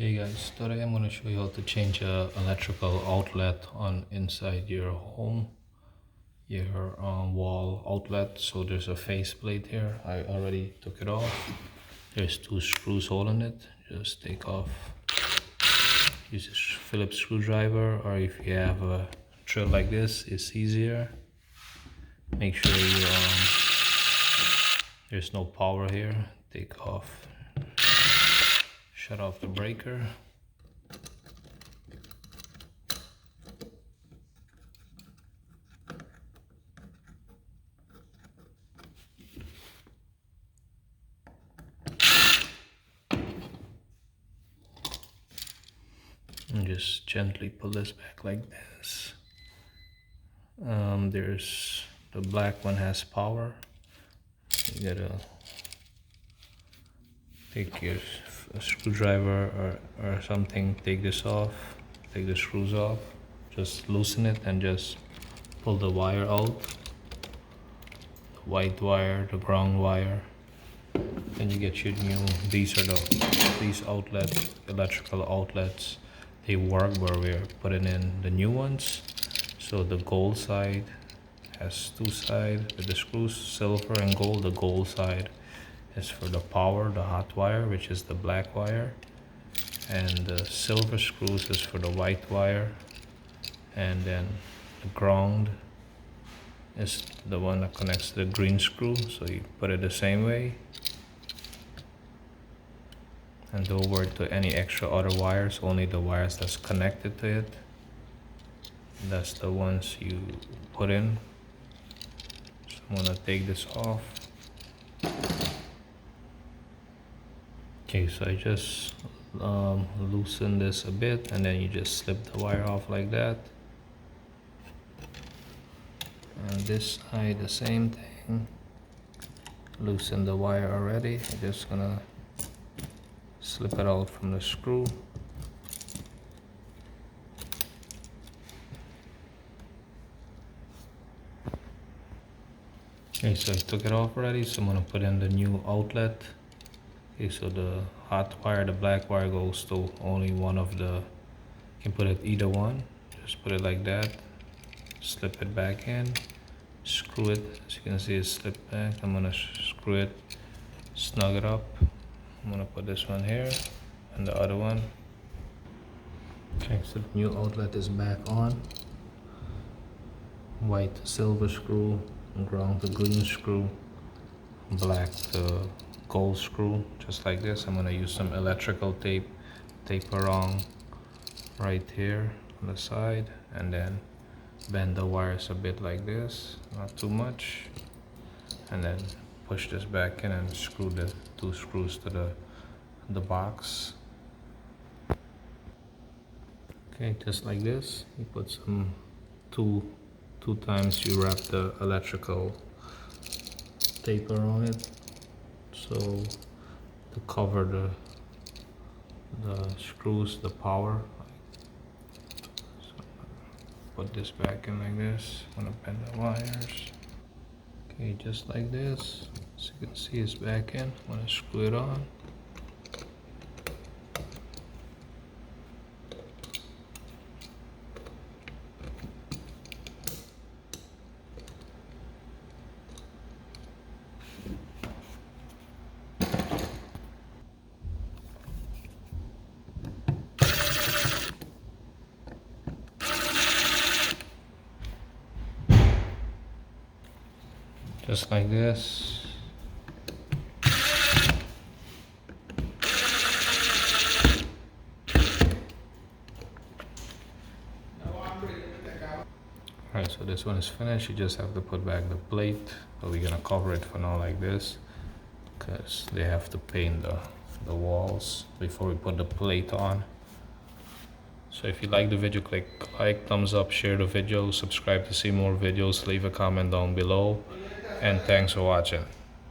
Hey guys, today I'm going to show you how to change a electrical outlet on inside your home, your wall outlet. So there's a faceplate here. I already took it off. There's two screws holding it. Just take off. Use a Phillips screwdriver, or if you have a drill like this, it's easier. Make sure there's no power here. Take off. Shut off the breaker. And just gently pull this back like this. There's the black one has power. You gotta take your screwdriver or something, take this off, take the screws off, just loosen it and just pull the wire out. The white wire, the ground wire. Then you get your new, these electrical outlets. They work where we're putting in the new ones. So the gold side has two sides with the screws, silver and gold. The gold side is for the power, the hot wire, which is the black wire. And the silver screws is for the white wire. And then the ground is the one that connects to the green screw. So you put it the same way. And don't worry to any extra other wires, only the wires that's connected to it. That's the ones you put in. So I'm gonna take this off. Okay, so I just loosen this a bit and then you just slip the wire off like that. And this side the same thing. Loosen the wire already. I'm just gonna slip it out from the screw. Okay, so I took it off already, so I'm gonna put in the new outlet. Okay, so the hot wire, the black wire goes to only one of the, you can put it either one. Just put it like that, slip it back in, screw it. As you can see, it's slipped back. I'm gonna screw it, snug it up. I'm gonna put this one here and the other one. Okay, so the new outlet is back on. White to silver screw, ground to green screw, black to gold screw, just like this. I'm gonna use some electrical tape, tape around right here on the side, and then bend the wires a bit like this, not too much, and then push this back in and screw the two screws to the box. Okay, just like this. You put some two times you wrap the electrical tape around it, so to cover the screws, the power. So put this back in like this. I'm gonna bend the wires. Okay, just like this. As you can see, it's back in. I'm gonna screw it on. Just like this. Alright, so this one is finished. You just have to put back the plate, but we're gonna cover it for now like this because they have to paint the walls before we put the plate on. So if you like the video, click like, thumbs up, share the video, subscribe to see more videos, leave a comment down below, and thanks for watching.